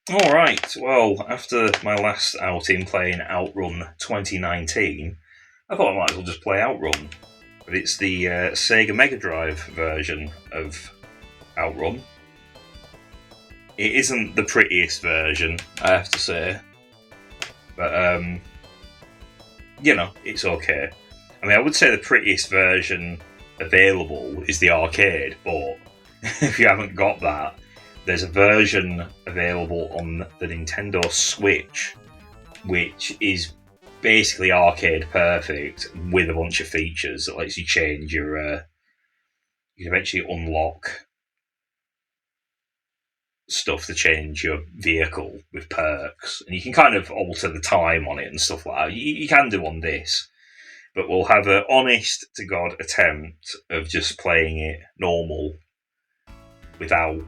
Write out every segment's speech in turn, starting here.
Alright, well, after my last outing playing Outrun 2019, I thought I might as well just play Outrun. But it's the Sega megadrive version of Outrun. It isn't the prettiest version, I have to say. But, it's okay. I mean, I would say the prettiest version available is the arcade, but if you haven't got that, there's a version available on the Nintendo Switch, which is basically arcade perfect with a bunch of features that lets you change your. You can eventually unlock stuff to change your vehicle with perks, and you can kind of alter the time on it and stuff like that. You can do on this, but we'll have an honest to God attempt of just playing it normal without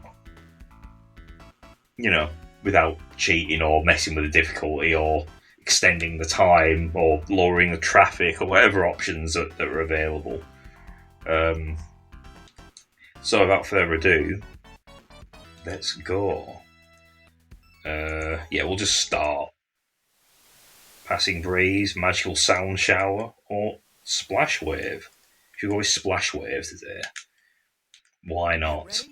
without cheating or messing with the difficulty or extending the time or lowering the traffic or whatever options that are available. So without further ado, let's go. We'll just start. Passing breeze, magical sound shower, or splash wave. Should we go with splash wave today? Why not?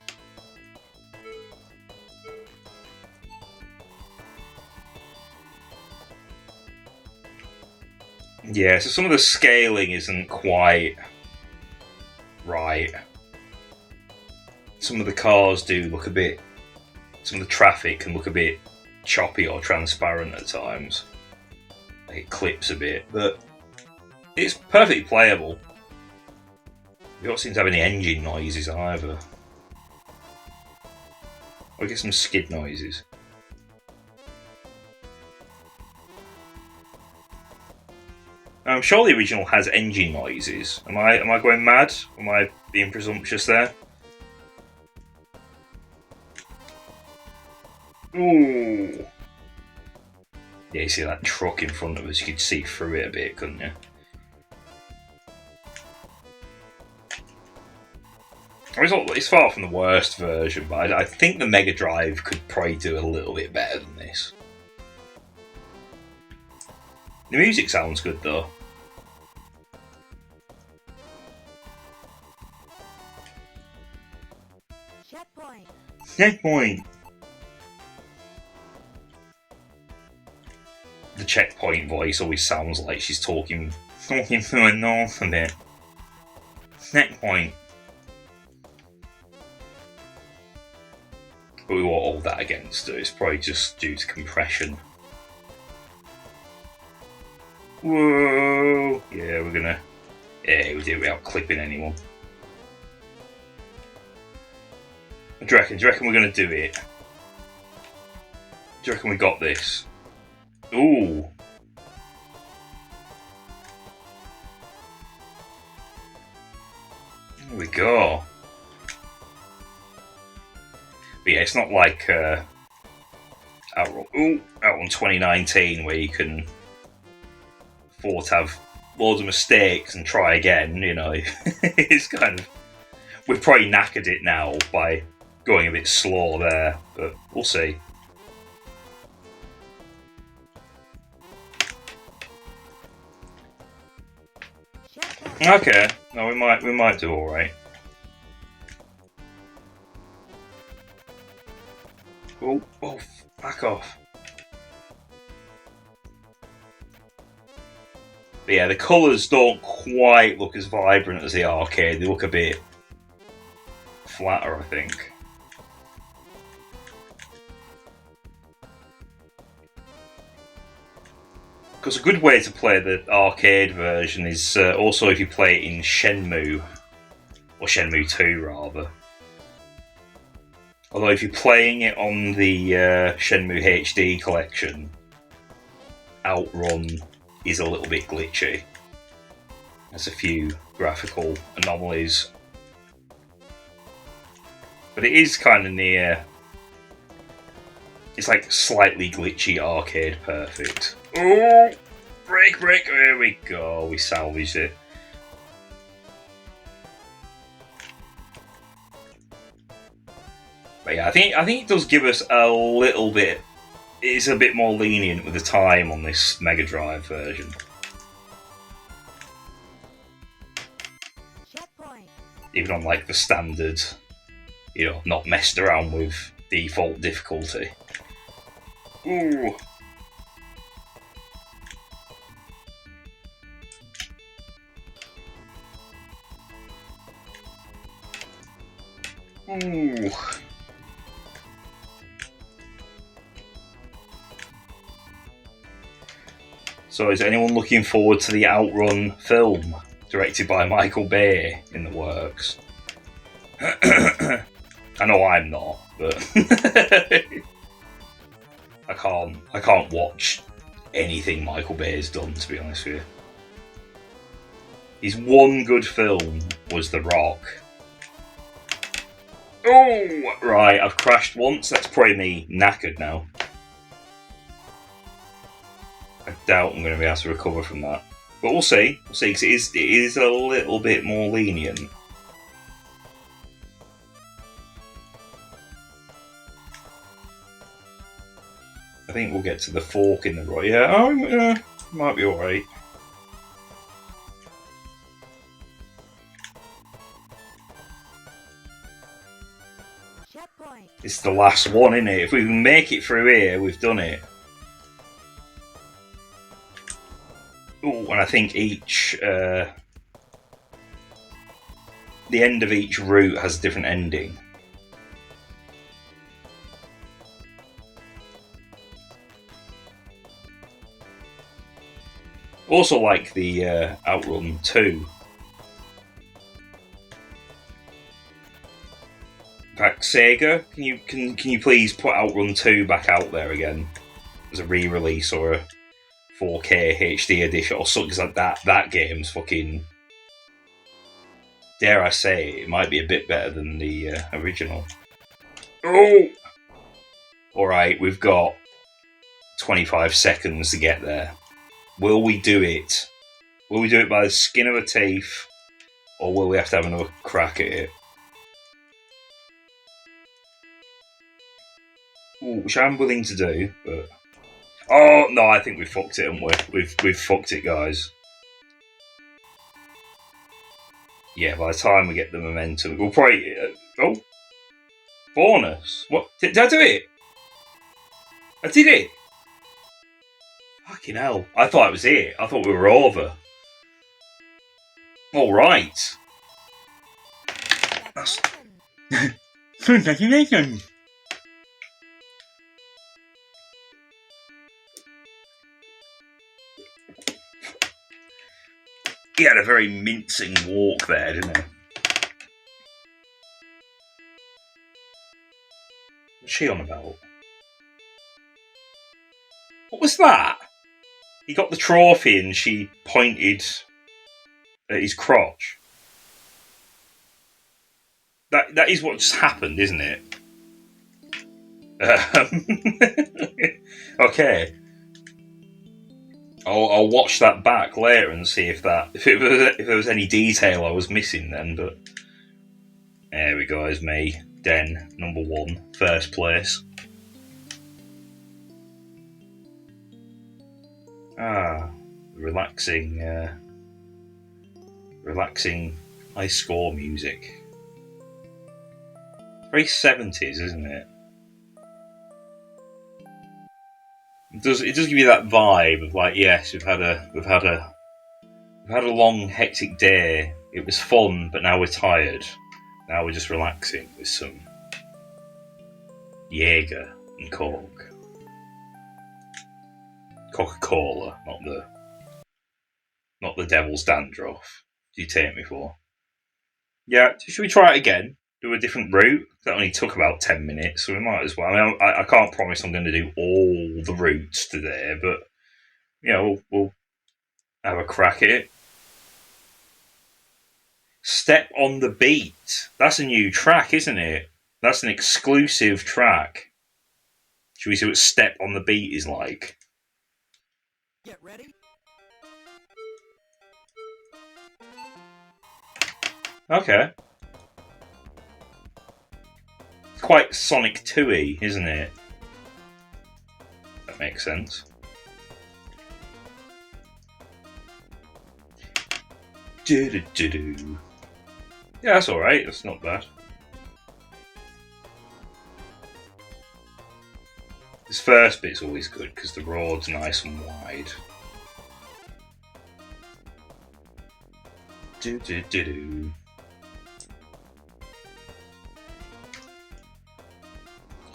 Yeah, so some of the scaling isn't quite right. Some of the cars do look a bit. Some of the traffic can look a bit choppy or transparent at times. Like it clips a bit, but it's perfectly playable. We don't seem to have any engine noises either. Or get some skid noises. I'm sure the original has engine noises. Am I going mad? Am I being presumptuous there? Ooh. Yeah, you see that truck in front of us, you could see through it a bit, couldn't you? It's far from the worst version, but I think the Mega Drive could probably do a little bit better than this. The music sounds good though. Checkpoint! The checkpoint voice always sounds like she's talking through a north a bit. Checkpoint. But we won't hold that against her, it's probably just due to compression. Whoa! Yeah, we're gonna. Yeah, we do it without clipping anyone. Do you reckon we're gonna do it? Do you reckon we got this? Ooh. There we go. But yeah, it's not like Outrun 2019 where you can afford to have loads of mistakes and try again, It's kind of... We've probably knackered it now by going a bit slow there, but we'll see. Okay, no, we might do all right. Oh, back off. But yeah, the colours don't quite look as vibrant as the arcade. They look a bit flatter, I think. Because a good way to play the arcade version is also if you play it in Shenmue, or Shenmue 2 rather. Although if you're playing it on the Shenmue HD collection, Outrun is a little bit glitchy. There's a few graphical anomalies. But it is kind of near... It's like slightly glitchy arcade perfect. Oh! Break! There we go, we salvaged it. But yeah, I think it does give us a little bit is a bit more lenient with the time on this Mega Drive version. Even on like the standard, you know, not messed around with default difficulty. Ooh. Ooh. So is anyone looking forward to the Outrun film, directed by Michael Bay, in the works? I know I'm not, but I can't watch anything Michael Bay's done, to be honest with you. His one good film was The Rock. Oh, right, I've crashed once. That's probably me knackered now. I doubt I'm going to be able to recover from that. But we'll see. We'll see, because it is a little bit more lenient. I think we'll get to the fork in the road. Yeah, might be alright. It's the last one, isn't it? If we can make it through here, we've done it. Oh, and I think each... the end of each route has a different ending. Also like the Outrun 2. In fact, Sega, can you please put Outrun 2 back out there again as a re-release or a 4K HD edition or something like that? That game's fucking, dare I say, it might be a bit better than the original. Oh! Alright, we've got 25 seconds to get there. Will we do it? Will we do it by the skin of our teeth? Or will we have to have another crack at it? Ooh, which I'm willing to do, but... Oh, no, I think we fucked it, haven't we? We've fucked it, guys. Yeah, by the time we get the momentum, we'll probably... oh! Bonus! What? Did I do it? I did it! Fucking hell. I thought it was it. I thought we were over. Alright. That's... Congratulations! He had a very mincing walk there, didn't he? What's she on about? What was that? He got the trophy and she pointed at his crotch. That is what just happened, isn't it? Okay. I'll watch that back later and see if there was any detail I was missing then. But there we go. It's me, Den, number 1, first place. Relaxing high score music. Very 70s, isn't it? It does give you that vibe of like, yes, we've had a long hectic day. It was fun, but now we're tired. Now we're just relaxing with some Jaeger and Coke. Coca-Cola, not the devil's dandruff. Do you take me for? Yeah, should we try it again? Do a different route? That only took about 10 minutes, so we might as well. I mean, I can't promise I'm going to do all the routes today, but you know, we'll have a crack at it. Step on the Beat. That's a new track, isn't it? That's an exclusive track. Should we see what Step on the Beat is like? Get ready. Okay. It's quite Sonic 2-y, isn't it? That makes sense. Do-do-do-do. Yeah, that's alright, that's not bad. This first bit's always good because the road's nice and wide. Do-do-do-do.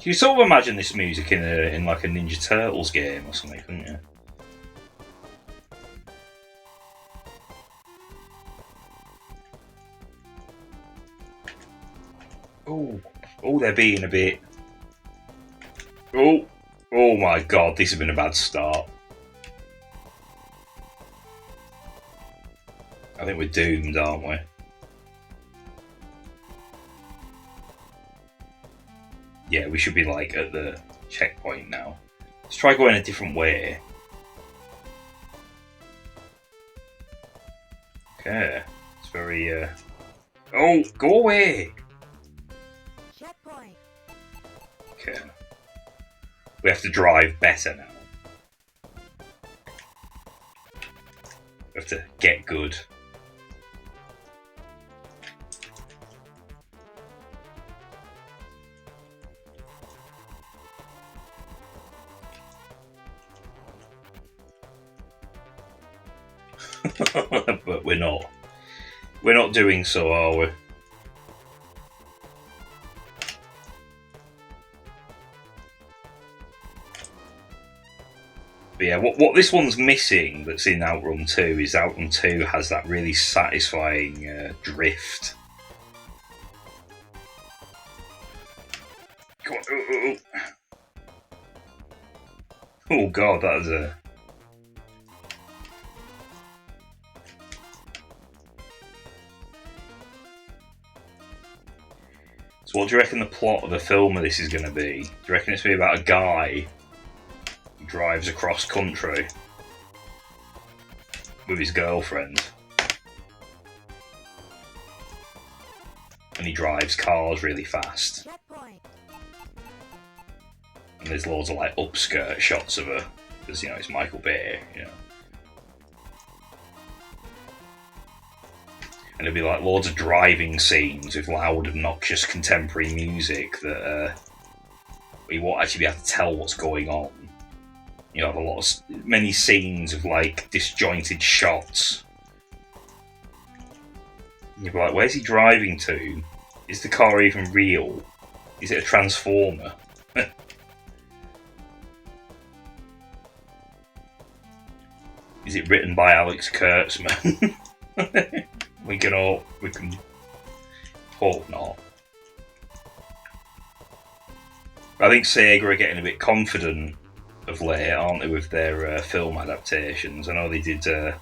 You sort of imagine this music in like a Ninja Turtles game or something, couldn't you? Oh, they're being a bit. Oh my god, this has been a bad start. I think we're doomed, aren't we? Yeah, we should be like at the checkpoint now. Let's try going a different way. Okay, it's very. Oh, go away! Checkpoint. Okay, we have to drive better now. We have to get good. But we're not. We're not doing so, are we? But yeah, what this one's missing that's in Outrun 2 is Outrun 2 has that really satisfying drift. Come on, oh god, that was a... So what do you reckon the plot of the film of this is going to be? Do you reckon it's going to be about a guy who drives across country with his girlfriend? And he drives cars really fast. Checkpoint. And there's loads of like upskirt shots of her. Because, you know, it's Michael Bay, you know. And there'll be like loads of driving scenes with loud, obnoxious contemporary music that you won't actually be able to tell what's going on. You have many scenes of like disjointed shots. And you'll be like, where's he driving to? Is the car even real? Is it a transformer? Is it written by Alex Kurtzman? We can hope not. I think Sega are getting a bit confident of late, aren't they, with their film adaptations? I know they did. I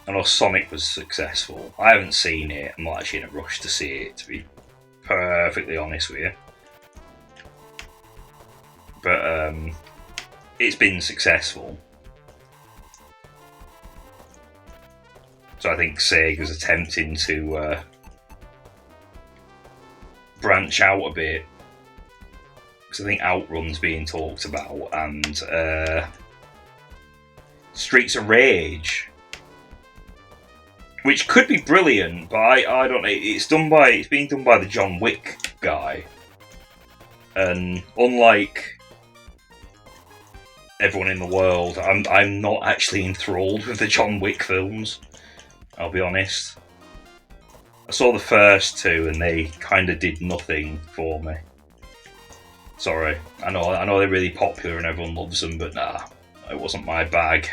know Sonic was successful. I haven't seen it. I'm not actually in a rush to see it, to be perfectly honest with you. But it's been successful. So I think Sega's attempting to branch out a bit. Because I think Outrun's being talked about, and Streets of Rage, which could be brilliant, but I don't know. It's being done by the John Wick guy, and unlike everyone in the world, I'm not actually enthralled with the John Wick films. I'll be honest. I saw the first two and they kind of did nothing for me. Sorry, I know they're really popular and everyone loves them, but nah, it wasn't my bag.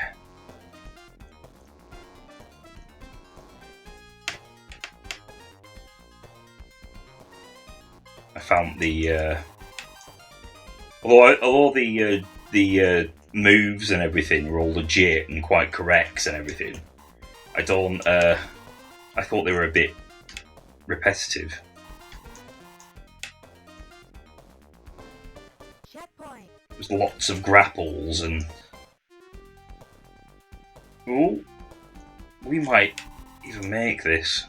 I found the although the moves and everything were all legit and quite correct and everything, I thought they were a bit repetitive. Checkpoint. There's lots of grapples and... Ooh, we might even make this.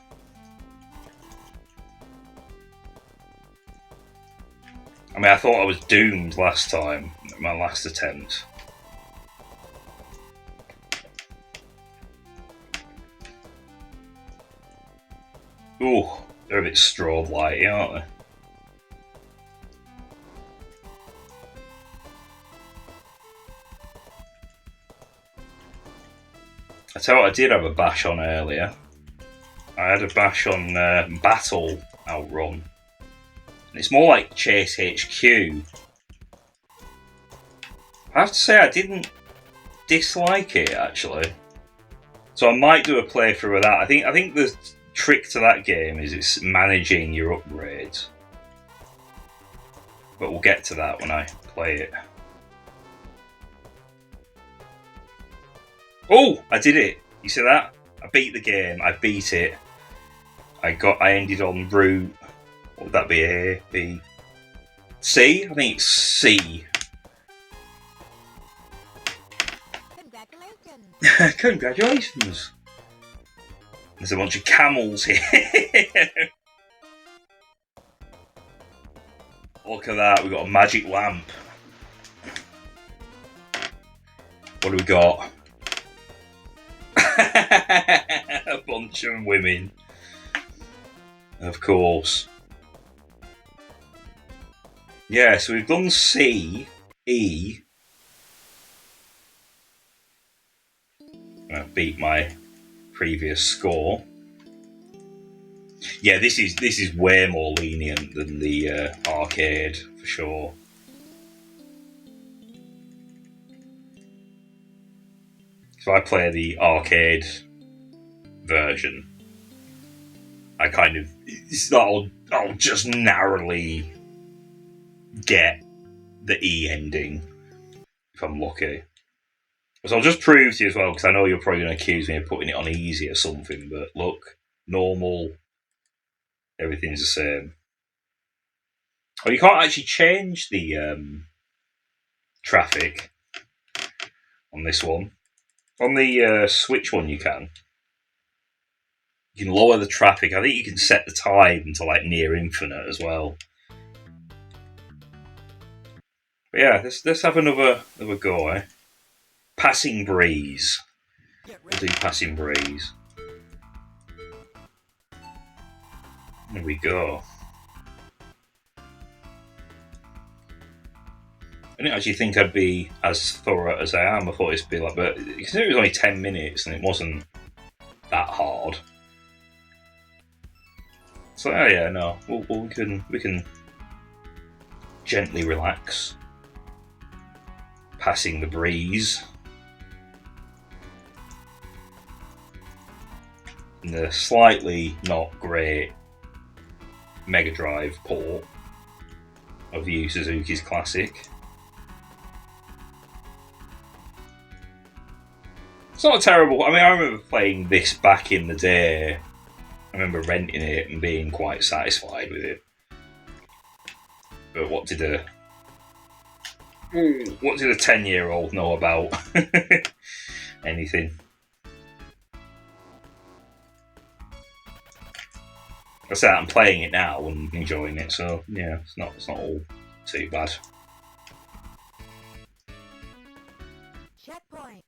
I mean, I thought I was doomed last time, my last attempt. Ooh, they're a bit strobe lighty, aren't they? I tell you what, I did have a bash on earlier. I had a bash on Battle Outrun. And it's more like Chase HQ. I have to say I didn't dislike it, actually. So I might do a playthrough of that. I think the trick to that game is it's managing your upgrades. But we'll get to that when I play it. Oh, I did it! You see that? I beat the game. I beat it. I ended on route. What would that be? A, B, C? I think it's C. Congratulations! Congratulations! There's a bunch of camels here. Look at that, we've got a magic lamp. What do we got? A bunch of women. Of course. Yeah, so we've done C, E. I beat my previous score. Yeah, this is way more lenient than the arcade for sure. If I play the arcade version, I'll just narrowly get the E ending if I'm lucky. So I'll just prove to you as well, because I know you're probably going to accuse me of putting it on easy or something, but look, normal, everything's the same. Oh, you can't actually change the traffic on this one. On the Switch one you can. You can lower the traffic. I think you can set the time to like near infinite as well. But yeah, let's have another go, eh? Passing Breeze. We'll do Passing Breeze. There we go. I didn't actually think I'd be as thorough as I am. I thought it'd be like, but considering it was only 10 minutes and it wasn't that hard. So yeah, no, we can gently relax. Passing the breeze. And the slightly not great megadrive port of Yu Suzuki's classic. It's not terrible. I mean, I remember playing this back in the day. I remember renting it and being quite satisfied with it. But what did a 10-year-old know about anything? I said I'm playing it now and enjoying it, so yeah, it's not all too bad. Checkpoint.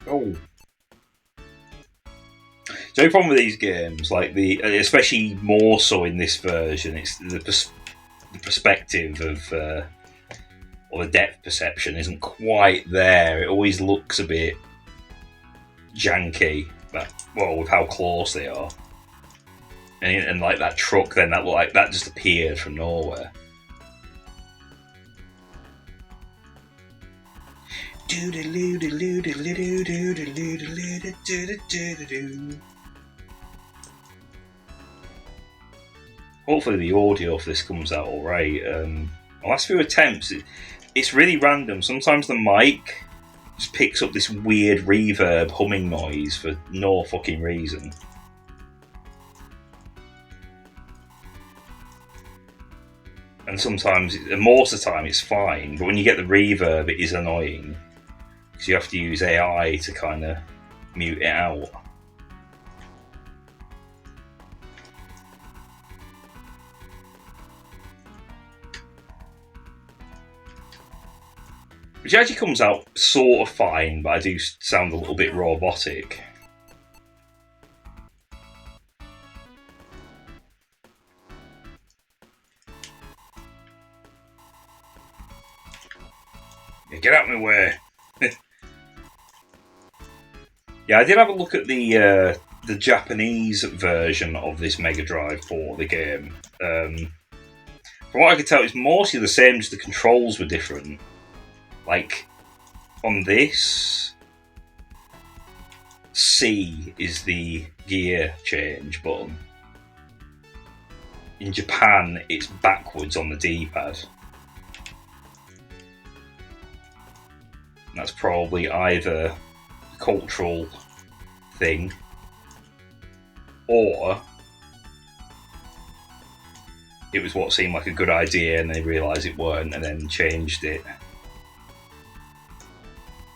Oh. The only problem with these games, like especially more so in this version, it's the perspective of or the depth perception isn't quite there. It always looks a bit janky, with how close they are. And like that truck, then that looked like that just appeared from nowhere. Hopefully the audio for this comes out alright. My last few attempts, it's really random. Sometimes the mic just picks up this weird reverb humming noise for no fucking reason. And sometimes, and most of the time, it's fine. But when you get the reverb, it is annoying. Because you have to use AI to kind of mute it out. which actually comes out sort of fine, but I do sound a little bit robotic. Yeah, get out of my way. Yeah, I did have a look at the Japanese version of this Mega Drive for the game. From what I could tell, it's mostly the same, just the controls were different. Like, on this, C is the gear change button. In Japan, it's backwards on the D-pad. That's probably either a cultural thing, or it was what seemed like a good idea and they realised it weren't and then changed it.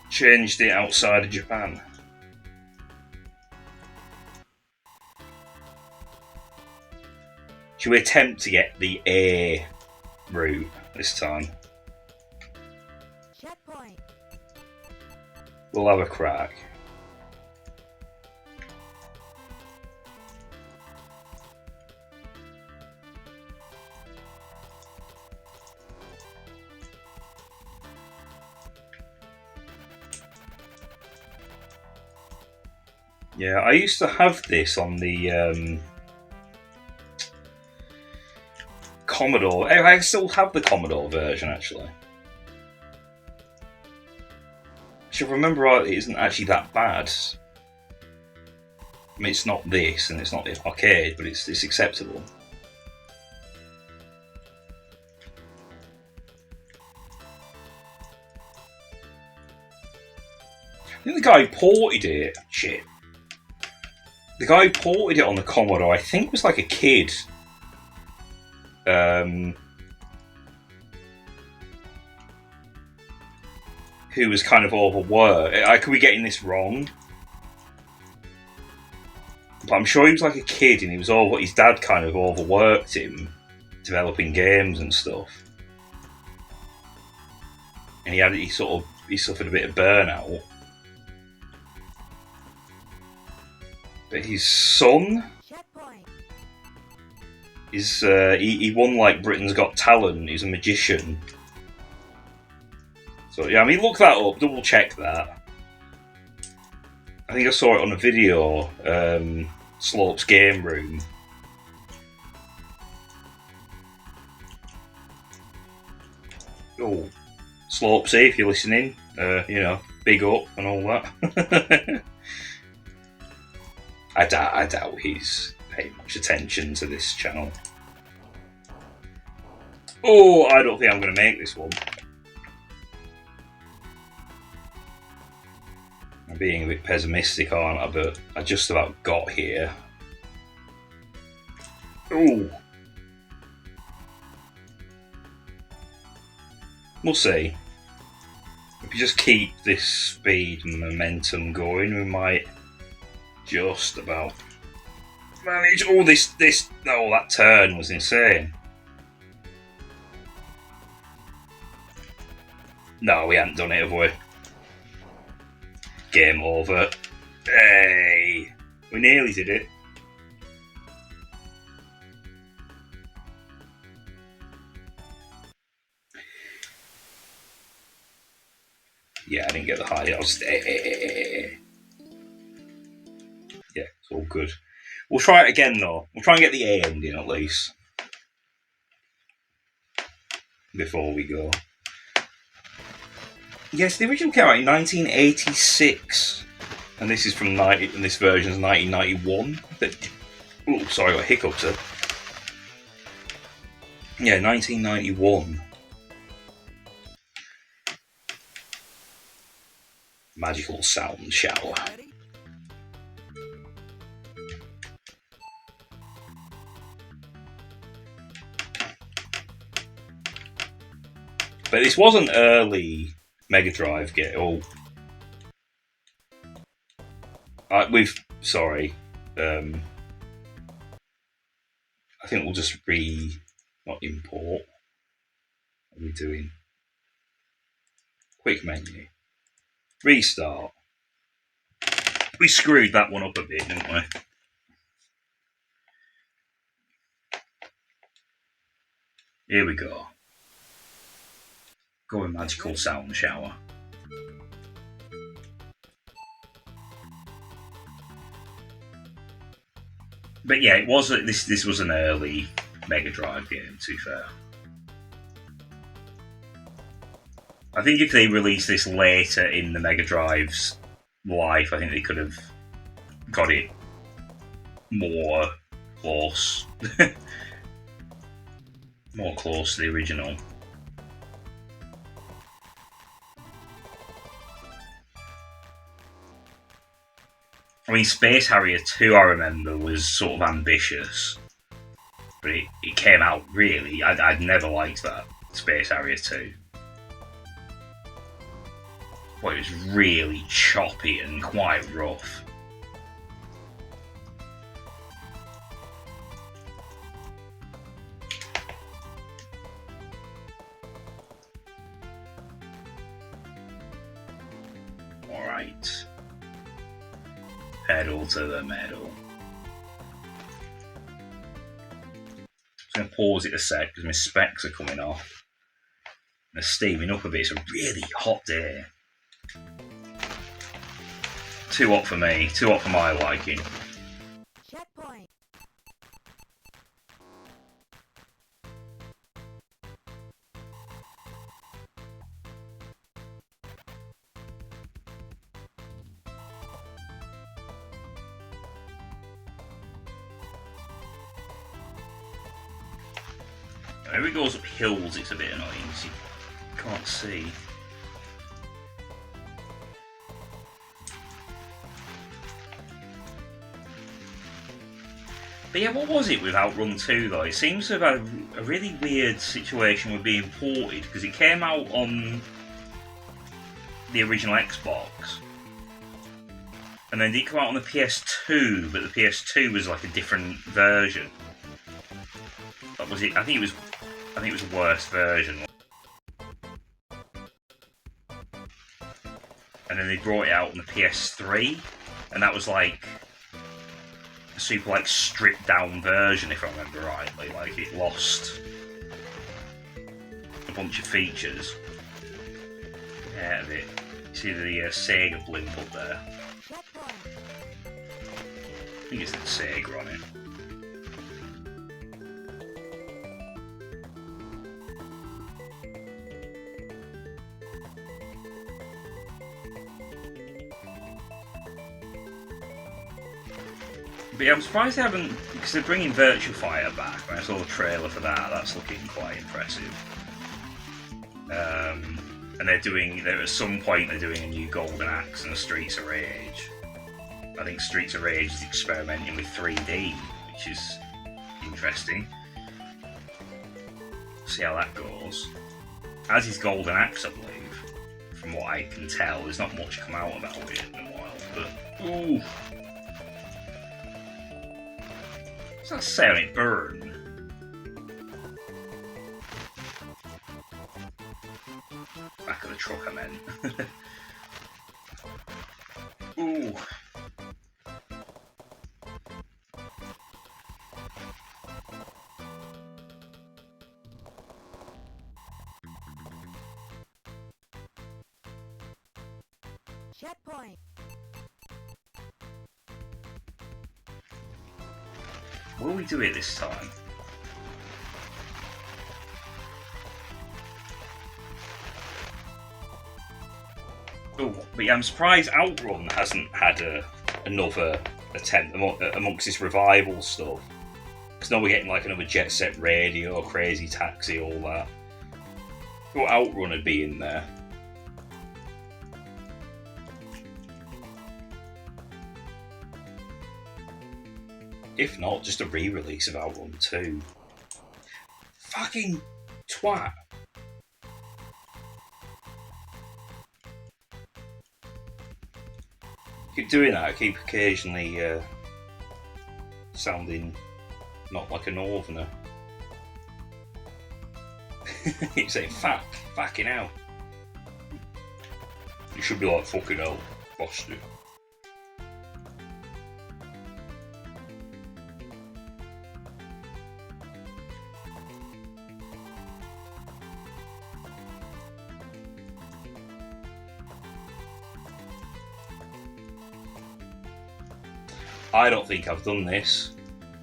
Changed it outside of Japan. Should we attempt to get the A route this time? Checkpoint. We'll have a crack. Yeah, I used to have this on the Commodore. I still have the Commodore version, actually. If I remember right, it isn't actually that bad. I mean, it's not this, and it's not the arcade, but it's acceptable. I think the guy who ported it, shit. The guy who ported it on the Commodore, I think, was like a kid. Who was kind of overworked. I could be getting this wrong, but I'm sure he was like a kid and he was his dad kind of overworked him developing games and stuff, and he suffered a bit of burnout. But his son is he won like Britain's Got Talent. He's a magician. So yeah, I mean, look that up. Double check that. I think I saw it on a video. Slope's Game Room. Oh, Slopesy, if you're listening, big up and all that. I doubt he's paying much attention to this channel. Oh, I don't think I'm going to make this one. I'm being a bit pessimistic, aren't I? But I just about got here. Ooh. We'll see. If we just keep this speed and momentum going, we might just about manage. Oh, that turn was insane. No, we haven't done it, have we? Game over. Hey, we nearly did it. Yeah, I didn't get the high. I was yeah, it's all good. We'll try it again though. We'll try and get the A ending at least before we go. Yes, the original came out in 1986, and this is from and this version's 1991. Oh, sorry, I got hiccups there. Yeah, 1991. Magical sound shower. But this was an early Mega Drive game. Oh, sorry. I think we'll just not import. What are we doing? Quick menu. Restart. We screwed that one up a bit, didn't we? Here we go. Go with magical sound shower. But yeah, it was this was an early Mega Drive game, to be fair. I think if they released this later in the Mega Drive's life, I think they could have got it more close. More close to the original. I mean, Space Harrier 2, I remember, was sort of ambitious. But it came out really... I'd never liked that, Space Harrier 2. Well, it was really choppy and quite rough. Alright. Pedal to the metal. I'm going to pause it a sec because my specs are coming off. They're steaming up a bit. It's a really hot day. Too hot for me. Too hot for my liking. Checkpoint. Whenever it goes up hills, it's a bit annoying because you can't see. But yeah, what was it with Outrun 2 though? It seems to have had a really weird situation with being ported because it came out on the original Xbox and then it came out on the PS2, but the PS2 was like a different version. What was it? I think it was a worse version. And then they brought it out on the PS3, and that was like a super like stripped down version, if I remember rightly. Like it lost a bunch of features out of it. You see the Sega blimp up there. I think it's the Sega on it. But yeah, I'm surprised they haven't, because they're bringing Virtua Fighter back. When I saw the trailer for that, that's looking quite impressive. And at some point they're doing a new Golden Axe and Streets of Rage. I think Streets of Rage is experimenting with 3D, which is interesting. See how that goes. As is Golden Axe, I believe. From what I can tell, there's not much come out about it in a while, but ooh. What's that sound? It burn. Back of the truck, I meant. Ooh. Checkpoint. Will we do it this time? Oh, but yeah, I'm surprised Outrun hasn't had another attempt amongst this revival stuff. Because now we're getting like another Jet Set Radio, Crazy Taxi, all that. I thought Outrun would be in there. If not, just a re-release of Outrun 2. Fucking twat. Keep doing that, I keep occasionally sounding not like a northerner. Keep saying fucking out. You should be like, fucking hell, bastard. I don't think I've done this.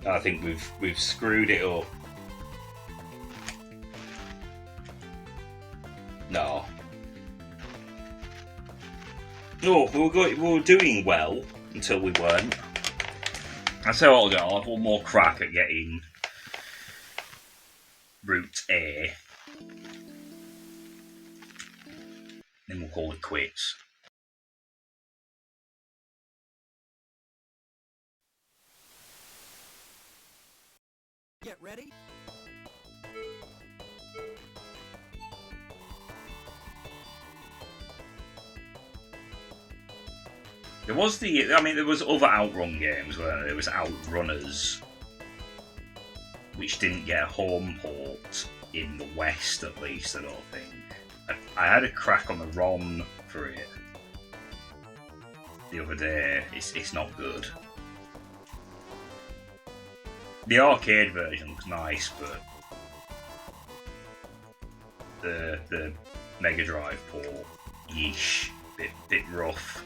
I think we've screwed it up. No. No, we were doing well until we weren't. I'll tell you what I'll do, I'll have one more crack at getting route A. Then we'll call it quits. Get ready. There was there was other outrun games where there was Outrunners, which didn't get a home port in the West, at least, I don't think. I had a crack on the ROM for it the other day. It's not good. The arcade version looks nice, but the megadrive port, yeesh, bit rough.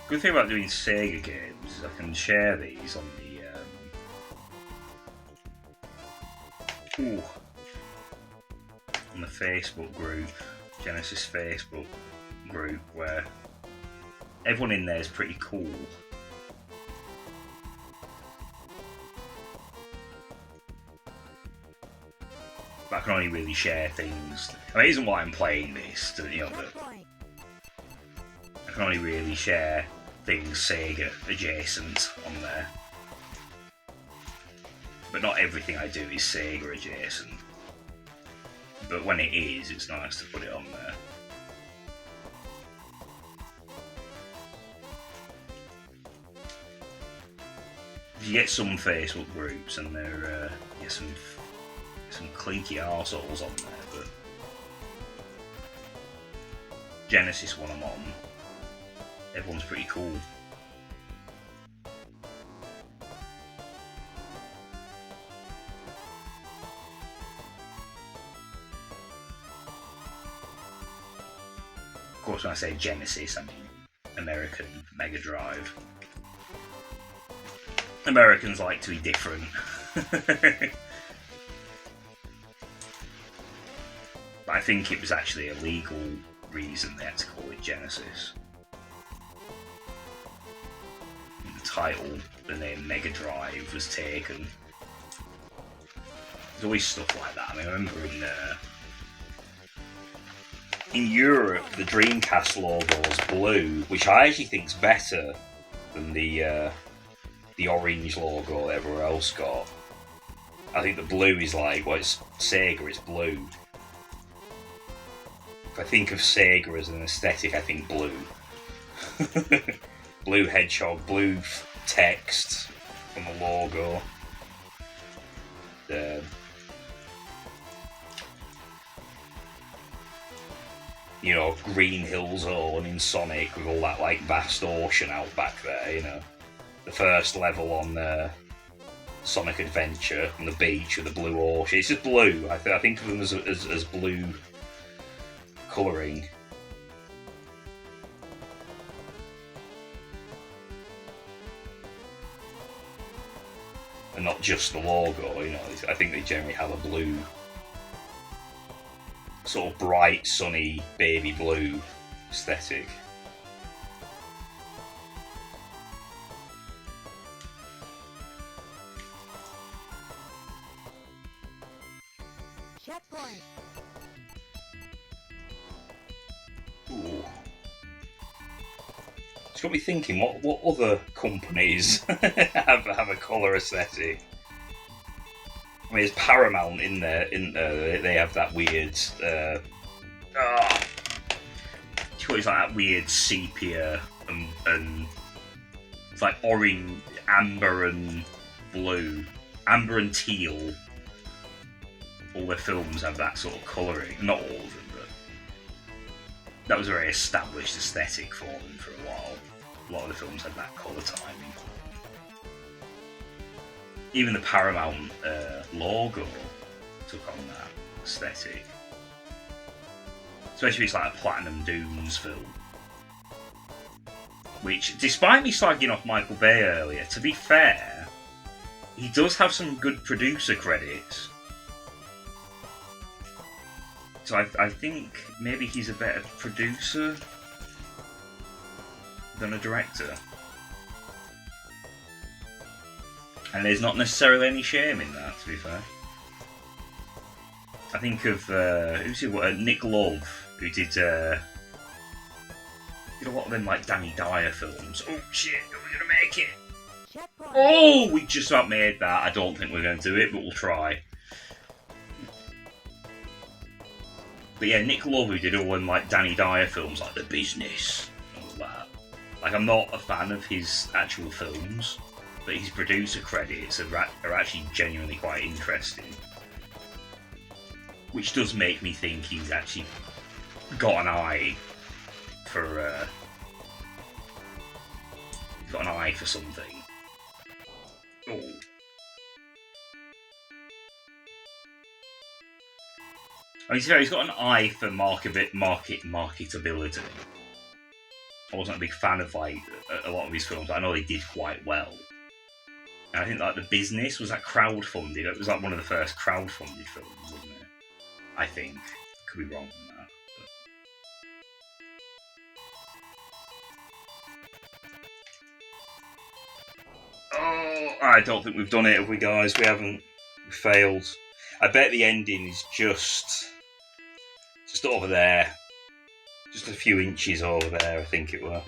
Good thing about doing Sega games is I can share these on the Facebook group, Genesis Facebook group, where everyone in there is pretty cool. But I can only really share things. I mean, it isn't why I'm playing this, you know, but I can only really share things Sega adjacent on there. But not everything I do is Sega adjacent. But when it is, it's nice to put it on there. You get some Facebook groups and there you get some cliquey arseholes on there, but Genesis one I'm on, everyone's pretty cool. Of course, when I say Genesis, I mean American Mega Drive. Americans like to be different. But I think it was actually a legal reason they had to call it Genesis. The title, the name Mega Drive, was taken. There's always stuff like that. I mean, I remember in Europe, the Dreamcast logo was blue, which I actually think is better than the orange logo that everywhere else got. I think the blue is like, well, it's Sega, it's blue. If I think of Sega as an aesthetic, I think blue. Blue hedgehog, blue text on the logo. You know, Green Hill Zone in Sonic with all that like vast ocean out back there, you know. The first level on Sonic Adventure on the beach with the blue ocean. It's just blue. I think of them as blue colouring. And not just the logo, you know. I think they generally have a blue, sort of bright, sunny, baby blue aesthetic. Checkpoint. Ooh. It's got me thinking, what other companies have a colour aesthetic? I mean, there's Paramount in there, isn't there? They have that weird, it's like that weird sepia and it's like orange, amber and blue, amber and teal. All their films have that sort of colouring. Not all of them, but that was a very established aesthetic for them for a while. A lot of the films had that colour timing. Even the Paramount logo took on that aesthetic. Especially if it's like a Platinum Dunes film. Which, despite me slagging off Michael Bay earlier, to be fair, he does have some good producer credits. So I think maybe he's a better producer than a director. And there's not necessarily any shame in that, to be fair. I think of Nick Love, who did a lot of them like Danny Dyer films. Oh shit, are we gonna make it? Oh, we just about made that. I don't think we're going to do it, but we'll try. But yeah, Nick Love, who did all them like Danny Dyer films, like The Business, and all that. Like, I'm not a fan of his actual films, but his producer credits are actually genuinely quite interesting. Which does make me think he's actually got an eye for something. Oh. I mean, he's got an eye for marketability. I wasn't a big fan of like a lot of his films. I know they did quite well. And I think like The Business was like crowdfunded. It was like one of the first crowdfunded films, wasn't it? I think. Could be wrong on that. But... Oh, I don't think we've done it, have we, guys? We haven't. We failed. I bet the ending is just over there. Just a few inches over there, I think it were.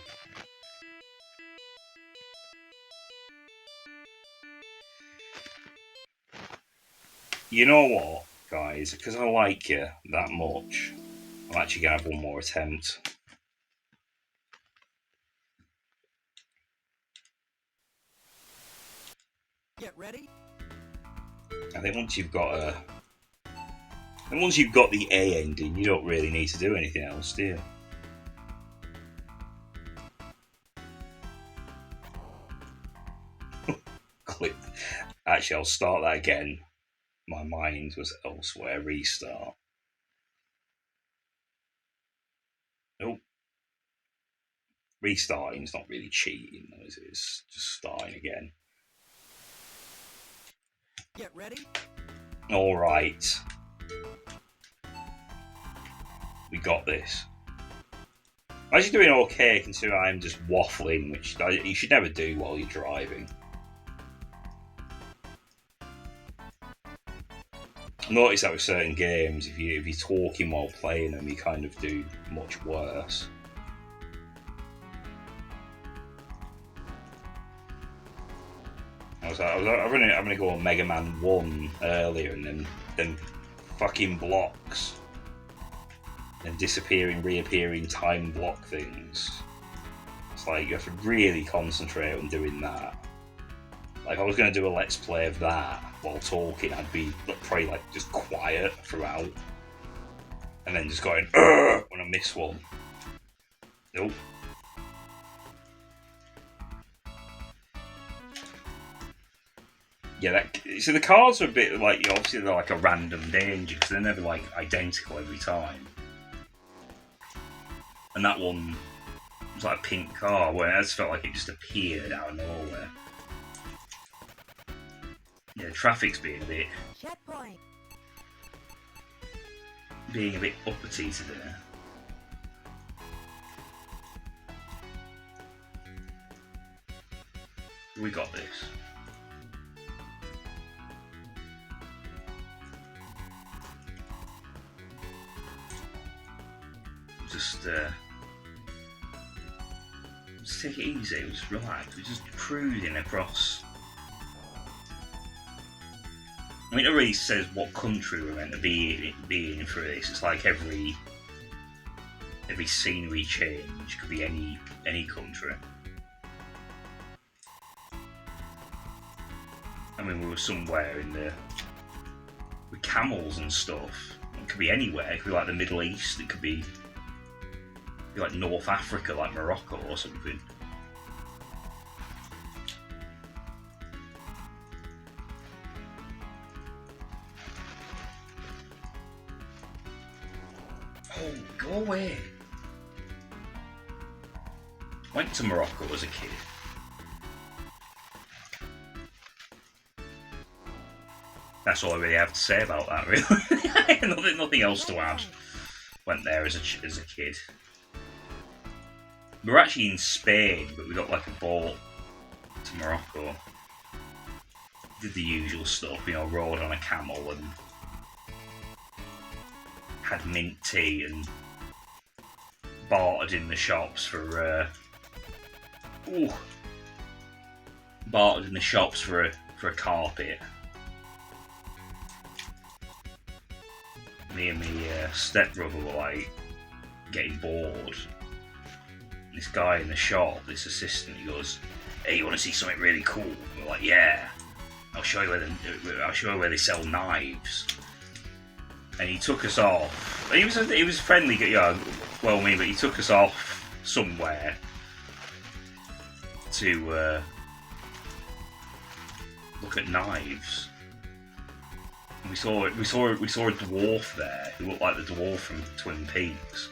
You know what, guys? Because I like you that much, I'm actually going to have one more attempt. Get ready. I think once you've got the A ending, you don't really need to do anything else, do you? Clip. Actually, I'll start that again. My mind was elsewhere. Restart. Nope. Restarting is not really cheating, though, is it? It's just starting again. Get ready. All right. We got this. I'm actually doing okay considering I'm just waffling, which you should never do while you're driving. I noticed that with certain games, if you're talking while playing them, you kind of do much worse. I was having to go on Mega Man 1 earlier, and then fucking blocks and disappearing, reappearing time block things. It's like you have to really concentrate on doing that. Like, if I was going to do a let's play of that while talking, I'd be probably like just quiet throughout, and then just going when I miss one. Nope. Yeah, so the cards are a bit like, obviously they're like a random danger because they're never like identical every time. And that one was like a pink car where I just felt like it just appeared out of nowhere. Yeah, traffic's being a bit uppity today. We got this. Just take it easy, just relax, we're just cruising across. I mean, it really says what country we're meant to be in for this. It's like every scenery change could be any country. mean, we were somewhere in the with camels and stuff. It could be anywhere. It could be like the Middle East. It could be like North Africa, like Morocco or something. Oh, go away. Went to Morocco as a kid. That's all I really have to say about that, really. nothing else to add. Went there as a kid. We were actually in Spain, but we got like a boat to Morocco. Did the usual stuff, rode on a camel and had mint tea and bartered in the shops for bartered in the shops for a carpet. Me and my stepbrother were like getting bored. This guy in the shop, this assistant, he goes, "Hey, you want to see something really cool?" And we're like, "Yeah, I'll show you where they sell knives." And he took us off. He was friendly, well, me, but he took us off somewhere to look at knives. And we saw a dwarf there who looked like the dwarf from Twin Peaks.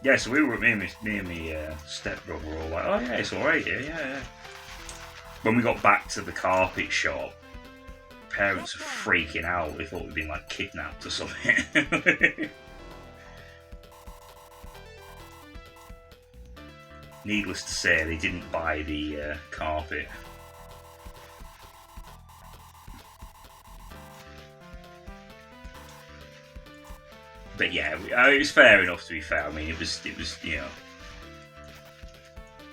Yeah, so me and my stepbrother were all like, "Oh yeah, it's alright here, yeah." When we got back to the carpet shop, parents were freaking out. They thought we'd been like kidnapped or something. Needless to say, they didn't buy the carpet. But yeah, it was fair enough, to be fair. I mean, it was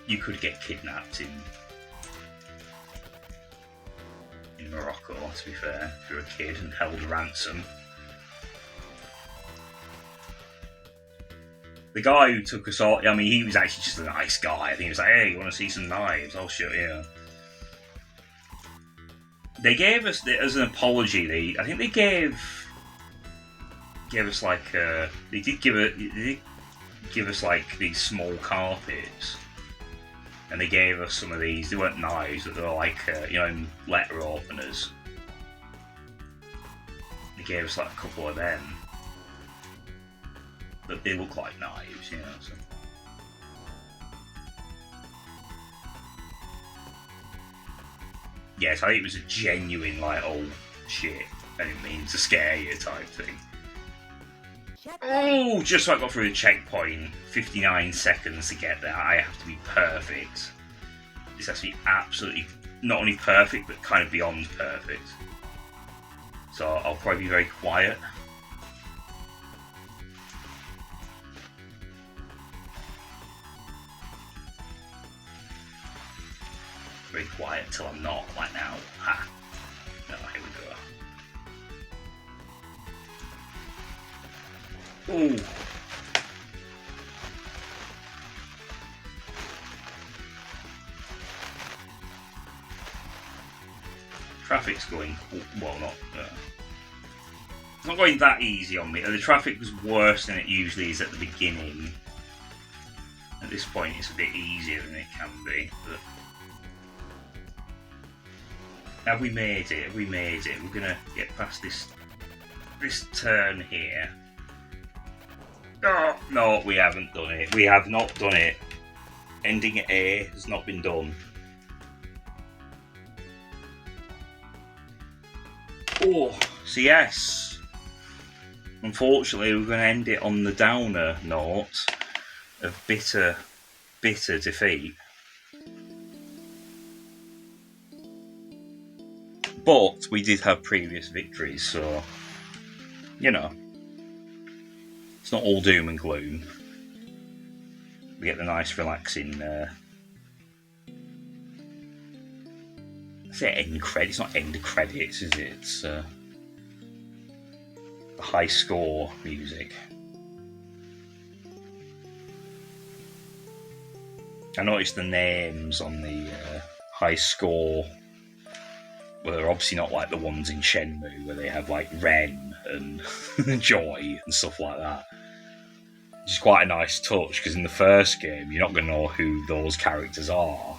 you could get kidnapped in Morocco, to be fair, if you're a kid and held ransom. The guy who took us off, I mean, he was actually just a nice guy. I think he was like, "Hey, you want to see some knives? I'll show you." They gave us, as an apology, I think they gave us like they did give us like these small carpets, and they gave us some of these. They weren't knives, but they were like letter openers. They gave us like a couple of them, but they look like knives, So. Yes, I think it was a genuine like, "Oh shit, I didn't mean to scare you" type thing. Oh, just so I got through the checkpoint, 59 seconds to get there. I have to be perfect. This has to be absolutely, not only perfect, but kind of beyond perfect. So I'll probably be very quiet. Very quiet till I'm not, like now. Ha! No, here we go. Ooh. Traffic's going, well, it's not going that easy on me. The traffic was worse than it usually is at the beginning. At this point, it's a bit easier than it can be. But have we made it? Have we made it? We're gonna get past this turn here. Oh, no, we haven't done it. We have not done it. Ending at A has not been done. Oh, so yes. Unfortunately, we're going to end it on the downer note of bitter defeat. But we did have previous victories, so, it's not all doom and gloom. We get the nice relaxing, I say end credits, it's not end credits, is it? It's the high score music. I noticed the names on the high score. Well, they're obviously not like the ones in Shenmue where they have like Ren and Joy and stuff like that. Which is quite a nice touch because in the first game you're not going to know who those characters are.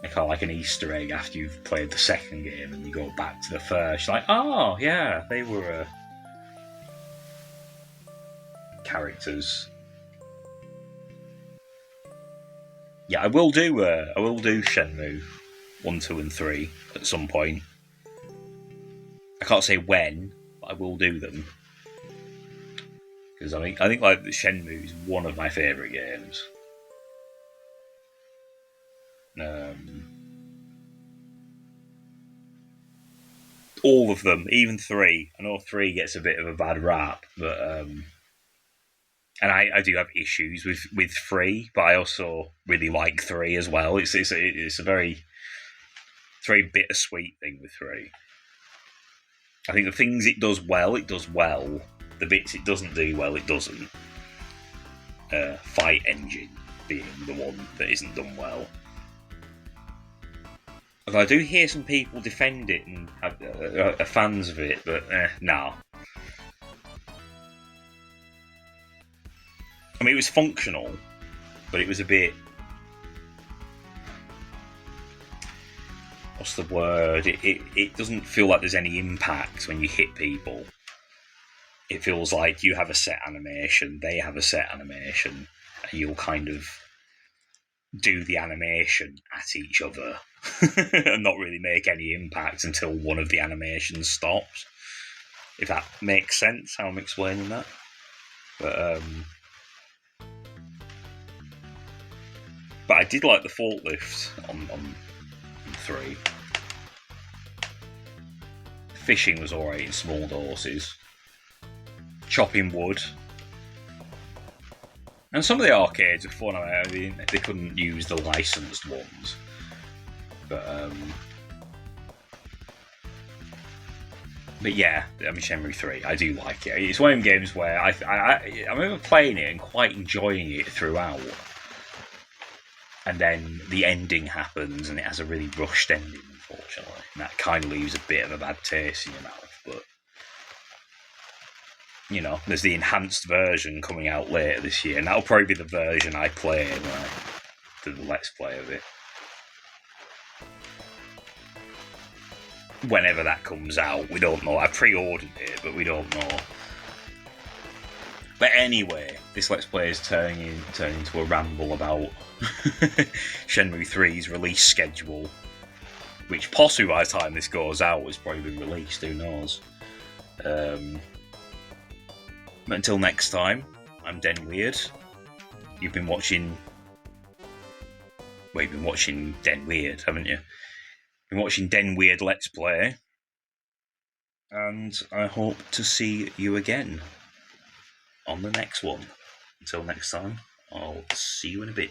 They're kind of like an Easter egg after you've played the second game and you go back to the first. You're like, oh yeah, they were characters. Yeah, I will do Shenmue 1, 2, and 3 at some point. I can't say when, but I will do them. Because I think like Shenmue is one of my favourite games. All of them, even 3. I know 3 gets a bit of a bad rap, but and I do have issues with 3, but I also really like 3 as well. It's a very bittersweet thing with 3. I think the things it does well, it does well. The bits it doesn't do well, it doesn't. Fight engine being the one that isn't done well. Although I do hear some people defend it and are fans of it, but nah. I mean, it was functional, but it was a bit... What's the word? It doesn't feel like there's any impact when you hit people. It feels like you have a set animation, they have a set animation, and you'll kind of do the animation at each other and not really make any impact until one of the animations stops. If that makes sense, how I'm explaining that. But I did like the forklift on 3. Fishing was alright in small doses. Chopping wood. And some of the arcades were fun. I mean, they couldn't use the licensed ones. But yeah, I mean, Shenmue 3, I do like it. It's one of them games where I remember playing it and quite enjoying it throughout. And then the ending happens and it has a really rushed ending, unfortunately. And that kind of leaves a bit of a bad taste in your mouth. But, you know, there's the enhanced version coming out later this year. And that'll probably be the version I play when I do the Let's Play of it. Whenever that comes out, we don't know. I pre-ordered it, but we don't know. But anyway, this Let's Play is turning into a ramble about Shenmue 3's release schedule, which possibly by the time this goes out has probably been released, who knows. But until next time, I'm Den Weird. You've been watching... Well, you've been watching Den Weird, haven't you? Been watching Den Weird Let's Play, and I hope to see you again on the next one. Until next time, I'll see you in a bit.